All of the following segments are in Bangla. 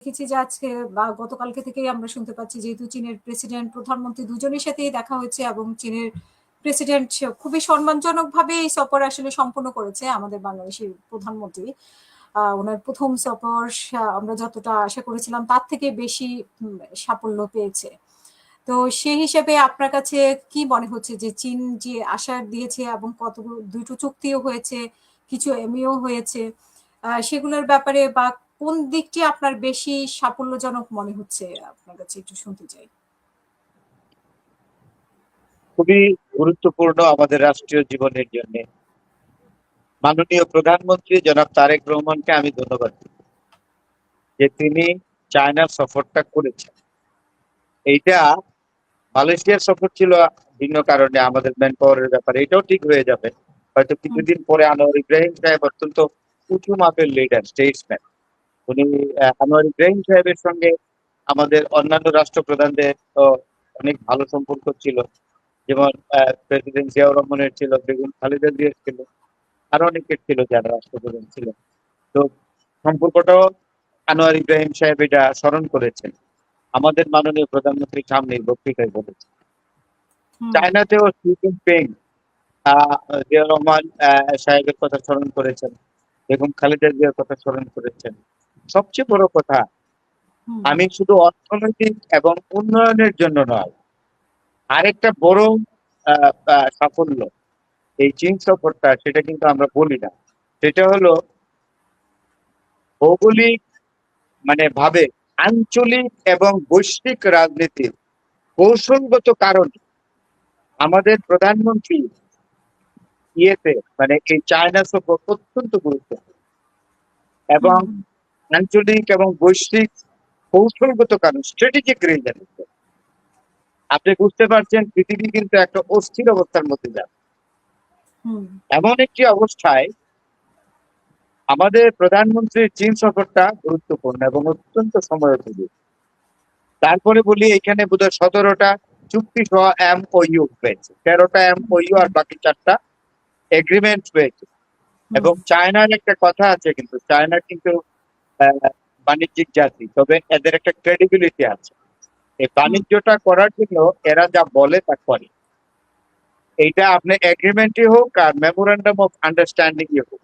দেখেছি যে আজকে বা গতকালকে থেকেই আমরা শুনতে পাচ্ছি, যেহেতু চীনের প্রেসিডেন্ট প্রধানমন্ত্রী দুজনের সাথেই দেখা হয়েছে এবং চীনের প্রেসিডেন্ট খুবই সম্মানজনকভাবে এই সফর আসলে সম্পন্ন করেছে আমাদের বাংলাদেশের প্রধানমন্ত্রী। ওনার প্রথম সফর আমরা যতটা আশা করেছিলাম তার থেকে বেশি সাফল্য পেয়েছে। তো সেই হিসেবে আপনার কাছে কি মনে হচ্ছে যে চীন যে আশা দিয়েছে এবং কতগুলো দুটো চুক্তিও হয়েছে, কিছু এমইও হয়েছে, সেগুলোর ব্যাপারে বা কোন দিকটি আপনার বেশি সাফল্যজনক মনে হচ্ছে আপনার কাছে একটু শুনতে চাই। খুবই গুরুত্বপূর্ণ আমাদের রাষ্ট্রীয় জীবনের জন্য। মাননীয় প্রধানমন্ত্রী জনাব তারেক রহমানকে আমি ধন্যবাদ দিই যে তিনি চায়নার সফরটা করেছেন। এইটা মালয়েশিয়ার সফর ছিল ভিন্ন কারণে, আমাদের ম্যান পাওয়ারের ব্যাপারে, এটাও ঠিক হয়ে যাবে হয়তো কিছুদিন পরে। আনোয়ার ইব্রাহিম সাহেব অত্যন্ত উঁচু মাপের লিডার, স্টেটসম্যান। উনি আনোয়ার ইব্রাহিম সাহেবের সঙ্গে আমাদের অন্যান্য রাষ্ট্রপ্রধানদের অনেক ভালো সম্পর্ক ছিল, যেমন প্রেসিডেন্ট জিয়াউর রহমানের ছিল, বেগম খালেদা জিয়ার ছিল, আরো অনেকের ছিল যারা রাষ্ট্রপ্রধান ছিলেন। তো সম্পর্কটাও আনোয়ার ইব্রাহিম সাহেব এটা স্মরণ করেছেন, আমাদের মাননীয় প্রধানমন্ত্রী সামনে বক্তৃতায় বলেছেন। চায়নাতেও শি জিনপিং জিয়া রহমান সাহেবের কথা স্মরণ করেছেন, বেগম খালেদা জিয়ার কথা স্মরণ করেছেন। সবচেয়ে বড় কথা, আমি শুধু অর্থনৈতিক এবং উন্নয়নের জন্য নয়, আরেকটা বড় সাফল্য এই চীন সফরটা, সেটা কিন্তু আমরা বলি না। সেটা হলো ভৌগোলিক ভাবে আঞ্চলিক এবং বৈশ্বিক রাজনীতির কৌশলগত কারণে আমাদের প্রধানমন্ত্রী এই চায়না সফর অত্যন্ত গুরুত্বপূর্ণ, এবং আঞ্চলিক এবং বৈশ্বিক কৌশলগত কারণ, স্ট্র্যাটেজিক রিজন। আপনি বুঝতে পারছেন পৃথিবী কিন্তু একটা অস্থির অবস্থার মধ্যে যাচ্ছে। এমন একটি অবস্থায় আমাদের প্রধানমন্ত্রীর চীন সফরটা গুরুত্বপূর্ণ এবং অত্যন্ত সময়োপযোগী। তারপরে বলি, এখানে বোধহয় 17টা চুক্তি সহ এমওইউ হয়েছে, 13টা এমওইউ আর বাকি 4টা এগ্রিমেন্ট হয়েছে। এবং চায়নার একটা কথা আছে, কিন্তু চায়না কিন্তু বাণিজ্যিক জাতি, তবে এদের একটা ক্রেডিবিলিটি আছে। এই বাণিজ্যটা করার জন্য এরা যা বলে তা করে। এইটা আপনি এগ্রিমেন্টই হোক আর মেমোরেন্ডাম অফ আন্ডারস্ট্যান্ডিং হোক,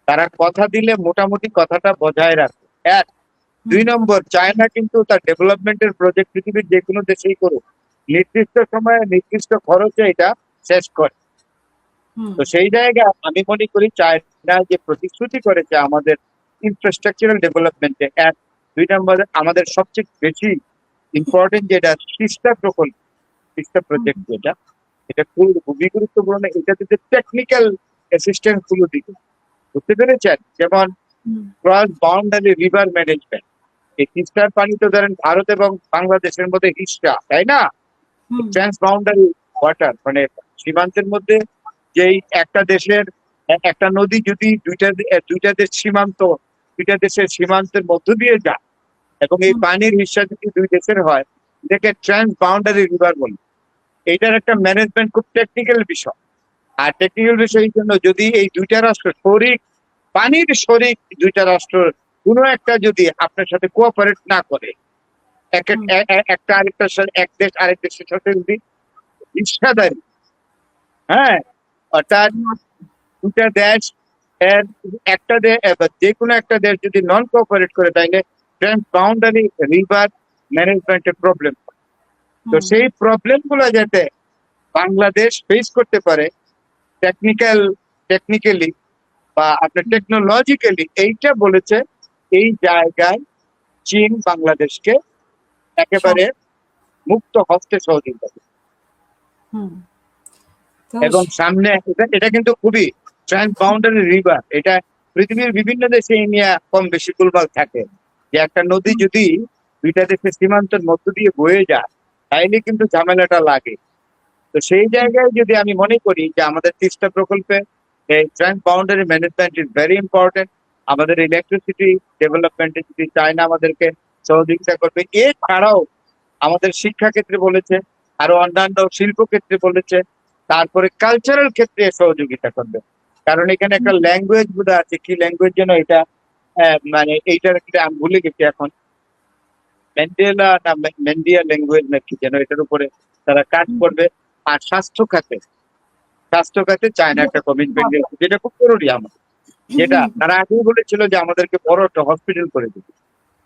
তারা কথা দিলে মোটামুটি কথাটা বজায় রাখে। এক, 2 নম্বর, চায়না কিন্তু তার ডেভেলপমেন্টের প্রজেক্ট পৃথিবীর যে কোনো দেশেই করুক, নির্দিষ্ট সময়ে নির্দিষ্ট খরচে এটা শেষ করে। তো সেই জায়গায় আমি মনে করি চায়না যে প্রতিশ্রুতি করেছে আমাদের ইনফ্রাস্ট্রাকচারাল ডেভেলপমেন্টে, এক। 2 নম্বরে আমাদের সবচেয়ে বেশি ইম্পর্টেন্ট যেটা তিস্তা প্রকল্প, তিস্তা প্রজেক্ট, যেটা এটা খুবই গুরুত্বপূর্ণ। এটাতে যে টেকনিক্যাল অ্যাসিস্ট্যান্স গুলো দিকে, বুঝতে পেরেছেন, যেমন ক্রস বাউন্ডারি রিভার ম্যানেজমেন্ট। এই তিস্তার পানি তো ধরেন ভারত এবং বাংলাদেশের মধ্যে হিস্সা, তাই না? ট্রান্স বাউন্ডারি ওয়াটার, সীমান্তের মধ্যে যেই একটা দেশের একটা নদী যদি দুইটা দেশের সীমান্তের মধ্য দিয়ে যায় এবং এই পানির হিস্সা যদি 2 দেশের হয়, এটাকে ট্রান্স বাউন্ডারি রিভার বলে। এইটার একটা ম্যানেজমেন্ট খুব টেকনিক্যাল বিষয়। আর টেকনিক্যাল বিষয়ের জন্য যদি এই দুইটা রাষ্ট্র পানির শরিক, দুইটা রাষ্ট্র কোনো একটা যদি আপনার সাথে কোঅপারেট না করে, একটা আরেকটার সাথে, এক দেশ আরেক দেশের সাথে যদি হিস্সাদারি, হ্যাঁ, অর্থাৎ দুটা দেশ এর একটা দেশ, যে কোনো একটা দেশ যদি নন কোঅপারেট করে, তাইলে ট্রান্স বাউন্ডারি রিভার ম্যানেজমেন্টের প্রবলেম। তো সেই প্রবলেম গুলো যাতে বাংলাদেশ ফেস করতে পারে টেকনিক্যালি বা আপনার টেকনোলজিক্যালি, এইটা বলেছে এই জায়গায় চীন বাংলাদেশকে একেবারে মুক্ত হস্তে সহযোগিতা করবে। এবং সামনে এটা কিন্তু খুবই ট্রান্স বাউন্ডারি রিভার, এটা পৃথিবীর বিভিন্ন দেশে এই নিয়ে কম বেশি গোলমাল থাকে, যে একটা নদী যদি দুইটা দেশের সীমান্তের মধ্য দিয়ে বয়ে যায়, তাইলে কিন্তু ঝামেলাটা লাগে। তো সেই জায়গায় যদি আমি মনে করি যে আমাদের তিস্তা প্রকল্পে trans boundary management is very important. আমাদের ইলেকট্রিসিটি ডেভেলপমেন্টে যদি চায়না আমাদেরকে সহযোগিতা করবে, এছাড়াও আমাদের শিক্ষা ক্ষেত্রে বলেছে, আরো অন্যান্য শিল্প ক্ষেত্রে বলেছে, তারপরে কালচারাল ক্ষেত্রে সহযোগিতা করবে। কারণ এখানে একটা ল্যাঙ্গুয়েজ বোধ আছে, কি ল্যাঙ্গুয়েজ যেন এটা, এইটার আমি ভুলে গেছি এখন। ম্যান্ডেলা না ম্যান্ডিয়া ল্যাঙ্গুয়েজ না কি যেন, এটার উপরে তারা কাজ করবে। আর স্বাস্থ্য খাতে চায়না একটা কমিটমেন্ট দিয়েছে, যেটা খুব জরুরি আমাদের। যেটা তারা আগেই বলেছিল যে আমাদেরকে বড় একটা হসপিটাল করে দিবে,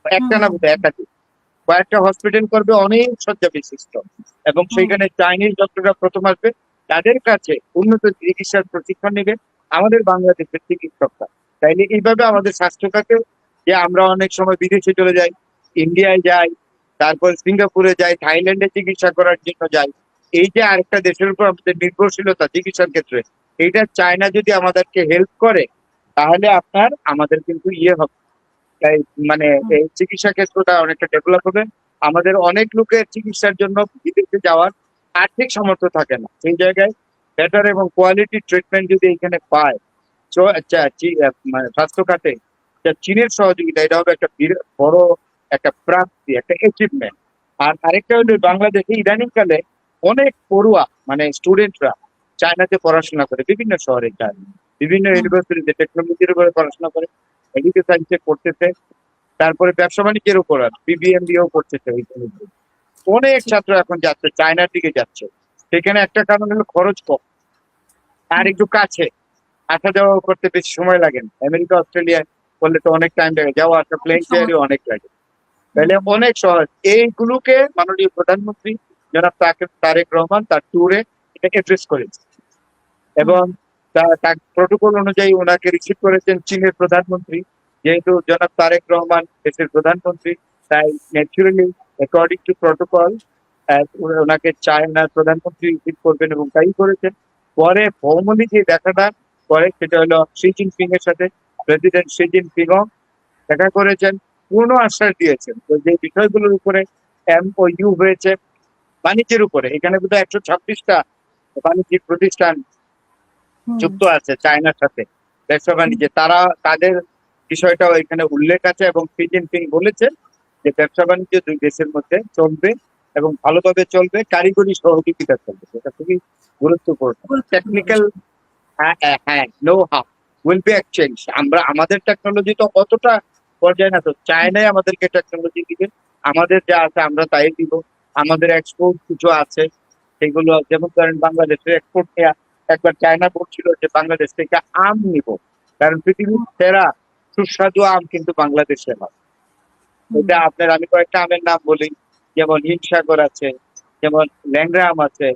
একটা না বোধহয় একাধিক, কয়েকটা হসপিটাল করবে অনেক শয্যা বিশিষ্ট, এবং সেইখানে চাইনিজ ডক্টররা প্রথম আসবে, তাদের কাছে উন্নত চিকিৎসার প্রশিক্ষণ নেবে আমাদের বাংলাদেশের চিকিৎসকরা। তাইলে এইভাবে আমাদের স্বাস্থ্য খাতে, যে আমরা অনেক সময় বিদেশে চলে যাই, ইন্ডিয়ায় যাই, তারপর সিঙ্গাপুরে যাই, থাইল্যান্ডে চিকিৎসা করার জন্য যাই, এই যে আরেকটা দেশের উপর আমাদের নির্ভরশীলতা চিকিৎসার ক্ষেত্রে, এইটা চায়না যদি আমাদেরকে হেল্প করে, তাহলে আমাদের কিন্তু ইয়ে হবে, তাই মানে এই চিকিৎসা ক্ষেত্রটা অনেকটা ডেভেলপ হবে। আমাদের অনেক লোকের চিকিৎসার জন্য বিদেশে যাওয়ার আর্থিক সামর্থ্য থাকে না, সেই জায়গায় বেটার এবং কোয়ালিটি ট্রিটমেন্ট যদি এখানে পায় মানে স্বাস্থ্য খাতে, চীনের সহযোগিতা, এটা হবে একটা বড় একটা প্রাপ্তি, একটা অ্যাচিভমেন্ট। আর আরেকটা হলো বাংলাদেশে ইদানিং কালে অনেক পড়ুয়া মানে স্টুডেন্টরা চায়নাতে পড়াশোনা করে, বিভিন্ন শহরে যায়, বিভিন্ন ইউনিভার্সিটিতে টেকনোলজির উপরে পড়াশোনা করে, এডুকেশন সায়েন্সে করতেছে, তারপরে ব্যবসা বাণিজ্যের উপর বিবিএমবিও করতেছে। অনেক ছাত্র এখন যাচ্ছে চায়নার দিকে যাচ্ছে, সেখানে একটা কারণ হলো খরচ কম, আর একটু কাছে, আসা যাওয়া করতে বেশি সময় লাগে না। আমেরিকা অস্ট্রেলিয়া করলে তো অনেক টাইম লাগে, যাওয়া আসা প্লেন ফেয়ারও অনেক লাগে, তাহলে অনেক সহজ। এইগুলোকে মাননীয় প্রধানমন্ত্রী জনাব তারেক রহমান তার ট্যুরে এটাকে অ্যাড্রেস করেছে, এবং তার প্রোটোকল অনুযায়ী ওনাকে রিসিভ করেছেন চীনের প্রধানমন্ত্রী। যেহেতু জনাব তারেক রহমান দেশের প্রধানমন্ত্রী, তাই ন্যাচুরালি অ্যাকর্ডিং টু প্রোটোকল ওনাকে চায়নার প্রধানমন্ত্রী রিসিভ করবেন, এবং তাই করেছেন। পরে ফর্মালি যে দেখাটা করে সেটা হলো শি জিনপিং এর সাথে, প্রেসিডেন্ট শি জিনপিংও দেখা করেছেন, পূর্ণ আশ্বাস দিয়েছেন তো যে বিষয়গুলোর উপরে MOU হয়েছে বাণিজ্যের উপরে। এখানে বোধহয় 126টা বাণিজ্যিক প্রতিষ্ঠান যুক্ত আছে চায়নার সাথে ব্যবসা বাণিজ্যে, তাদের বিষয়টাও এখানে উল্লেখ আছে, এবং শি জিনপিং বলেছেন যে ব্যবসা বাণিজ্য দুই দেশের মধ্যে চলবে এবং ভালোভাবে চলবে, কারিগরি সহযোগিতা চলবে, এটা খুবই গুরুত্বপূর্ণ। Technical know how will be exchange. আমাদের টেকনোলজি তো অতটা পর্যায়ে না, তো চায়নায় আমাদেরকে টেকনোলজি দিবে, আমাদের যা আছে আমরা তাই দিব। আমাদের এক্সপোর্ট কিছু আছে, সেগুলো যেমন ধরেন বাংলাদেশের এক্সপোর্ট একবার চায়না বলছিল যে বাংলাদেশ থেকে আম নিব, কারণ পৃথিবীর সেরা সুস্বাদু আম কিন্তু বাংলাদেশে হয়। এটা আমি কয়েকটা আমের নাম বলি, যেমন হিমসাগর আছে, যেমন ল্যাংড়া আম আছে,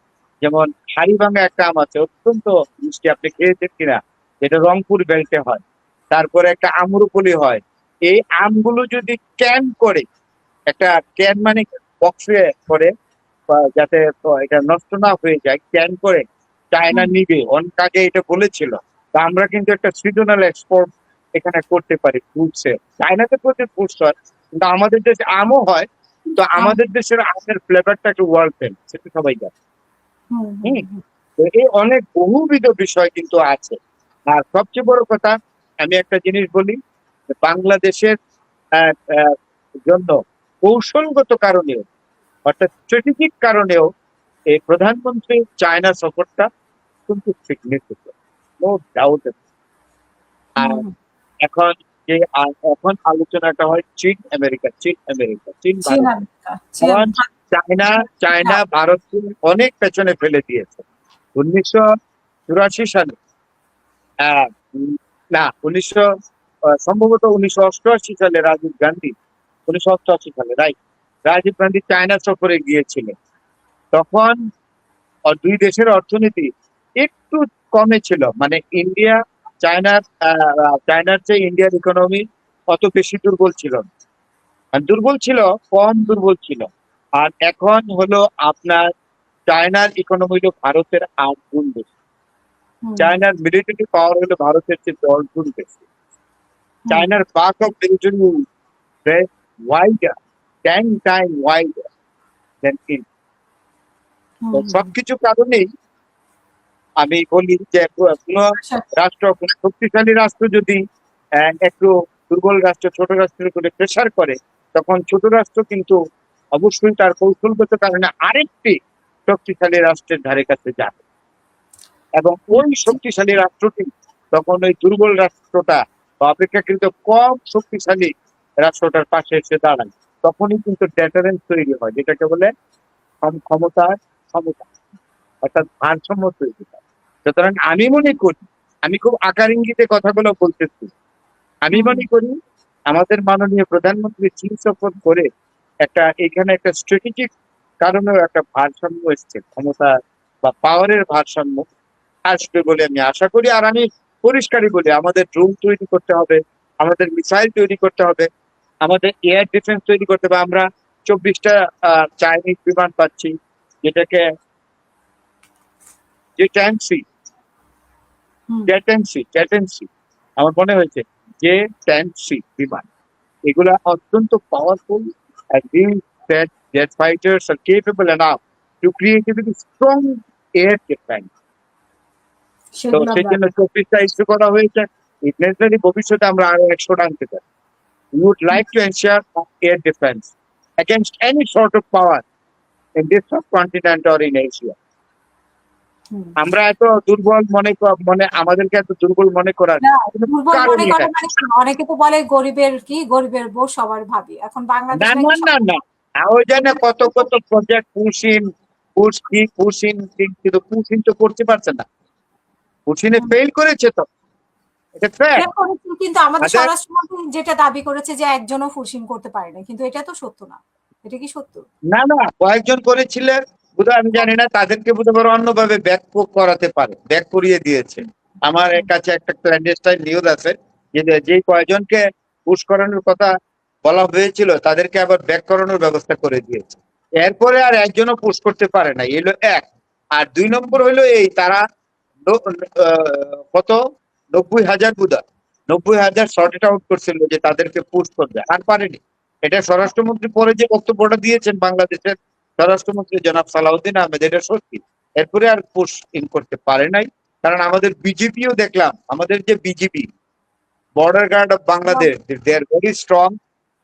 যেমন হাড়িভাঙা একটা আম আছে অত্যন্ত মিষ্টি, আপনি খেয়েছেন কিনা, যেটা রংপুর বেল্টে হয়। তারপরে একটা আম্রপলি হয়। এই আমগুলো যদি ক্যান করে, একটা ক্যান মানে বক্সে করে, যাতে এটা নষ্ট না হয়ে যায়, ক্যান করে চায়না নিবে, অনেক আগে এটা বলেছিল। তা আমরা কিন্তু একটা সিজনাল এক্সপোর্ট এখানে করতে পারি ফ্রুটসে। চায়নাতে প্রচুর ফ্রুটস হয়, কিন্তু আমাদের দেশে আমও হয়, কিন্তু আমাদের দেশের আমের ফ্লেভারটা একটু ওয়ার্ল্ড ফেমাস, সেটা সবাই জানে। তো এই অনেক বহুবিধ বিষয় কিন্তু আছে। আর সবচেয়ে বড় কথা, আমি একটা জিনিস বলি, বাংলাদেশের আহ, আহ, জন্য কৌশলগত কারণেও, অর্থাৎ স্ট্র্যাটেজিক কারণেও এই প্রধানমন্ত্রী চায়না সফরটা কিন্তু সিগনিফিকেন্ট, নো ডাউট। আর এখন এখন আলোচনাটা হয় চীন আমেরিকা, চীন ভারত। কারণ চায়না ভারতকে অনেক পেছনে ফেলে দিয়েছে। 1984 সালে না 1988 সালে রাজীব গান্ধী, 1988 সালে রাজীব গান্ধী চায়না সফরে গিয়েছিলেন। তখন দুই দেশের অর্থনীতি একটু কমে ছিল, মানে চায়নার চেয়ে ইন্ডিয়ার ইকোনমি অত বেশি দুর্বল ছিল না, কম দুর্বল ছিল। আর এখন হলো আপনার চায়নার ইকোনমি হলো ভারতের 8 গুণ বেশি, চায়নার মিলিটারি পাওয়ার হলো ভারতের চেয়ে 10 গুণ বেশি, চায়নার পাক of territory wider, 10 time wider than India. সবকিছু কারণেই আমি বলি যে কোন রাষ্ট্র, কোন শক্তিশালী রাষ্ট্র যদি একটু দুর্বল রাষ্ট্র, ছোট রাষ্ট্রের উপরে প্রেসার করে, তখন ছোট রাষ্ট্র কিন্তু অবশ্যই তার কৌশলগত কারণে আরেকটি শক্তিশালী রাষ্ট্রের ধারে কাছে যাবে, এবং ওই শক্তিশালী রাষ্ট্রটি তখন ওই দুর্বল রাষ্ট্রটা বা অপেক্ষাকৃত কম শক্তিশালী রাষ্ট্রটার পাশে এসে দাঁড়ায়, তখনই কিন্তু ডেটারেন্স তৈরি হয়, যেটাকে বলে ক্ষমতার ক্ষমতা, অর্থাৎ ভারসাম্য তৈরি হয়। সুতরাং আমি মনে করি, আমি খুব আকার ইঙ্গিতে কথাগুলো বলতেছি, আমি হুম, মনে করি আমাদের মাননীয় প্রধানমন্ত্রী চীন সফর করে এখানে একটা স্ট্র্যাটেজিক কারণেও একটা ভারসাম্য এসছে, ক্ষমতা বা পাওয়ারের ভারসাম্য আসবে বলে আমি আশা করি। আর আমি পরিষ্কারই বলি, আমাদের ড্রোন তৈরি করতে হবে, আমাদের মিসাইল তৈরি করতে হবে, আমাদের এয়ার ডিফেন্স তৈরি করতে হবে। আমরা 24টা চাইনিজ বিমান পাচ্ছি, যেটাকে যে হুম। চ্যাটেন্সি আমার মনে হয়েছে যে ট্যান্সি বিমান, এগুলা অত্যন্ত powerful, and these jet fighters are capable enough to create a very strong air defense. তো সেগুলো সেই আমরা জন্য 24টা ইস্যু করা হয়েছে। If necessary, ভবিষ্যতে আমরা আরো 100টা আনতে পারি। We would like to ensure air defense against any sort of power in this subcontinent or in Asia. হুম। আমরা এত দুর্বল মনে আমাদেরকে এত দুর্বল মনে করার না, কোনো দুর্বল মনে কারণই করে নাই। মানে কি? অনেকে তো বলে গরিবের বউ সবার ভাবি। এখন বাংলাদেশ না নাকি না না না, ওই জন্য কত কত প্রজেক্ট পুশিন কিন্তু পুশিন তো করতে পারছে না, পুশিনে ফেল করেছে তো, এটা ফেল ফ্যাক্ট। করেছে, কিন্তু আমাদের তাদের স্বরাষ্ট্রমন্ত্রী যেটা দাবি করেছে যে একজনও ফুলফিল করতে পারে না, কিন্তু এটা তো সত্য না। এটা কি সত্য? না না, কয়েকজন করেছিলেন, বোধহয় আমি জানি না, তাদেরকে বোধহয় অন্যভাবে ব্যাক করাতে পারে, ব্যাক করিয়ে দিয়েছে। আমার কাছে একটা ক্ল্যান্ডেস্টাইন নিউজ আছে যে কয়েকজনকে পুশ করানোর কথা বলা হয়েছিল, তাদেরকে আবার ব্যাক করানোর ব্যবস্থা করে দিয়েছে। এরপরে আর একজনও পুশ করতে পারে না, এলো এক। আর 2 নম্বর হলো এই, তারা কত 90,000 বোধহয় 90,000 শর্ট আউট করছিল যে তাদেরকে পুশ করবে, আর পারেনি। এটা স্বরাষ্ট্রমন্ত্রী পরে যে বক্তব্যটা দিয়েছেন বাংলাদেশের স্বরাষ্ট্রমন্ত্রী জনাব সালাউদ্দিন আহমেদ, এটা সত্যি। এরপরে আর পুশ ইন করতে পারে নাই, কারণ আমাদের বিজেপিও দেখলাম, আমাদের যে BJP border guard of Bangladesh, they are very strong,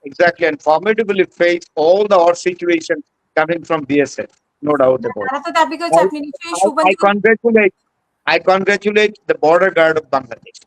exactly, and formidably face all the odd situations coming from BSF, no doubt about তারা it. তো দাবি করেছে, আপনি নিশ্চয়ই Suvendu I congratulate the border guard of Bangladesh.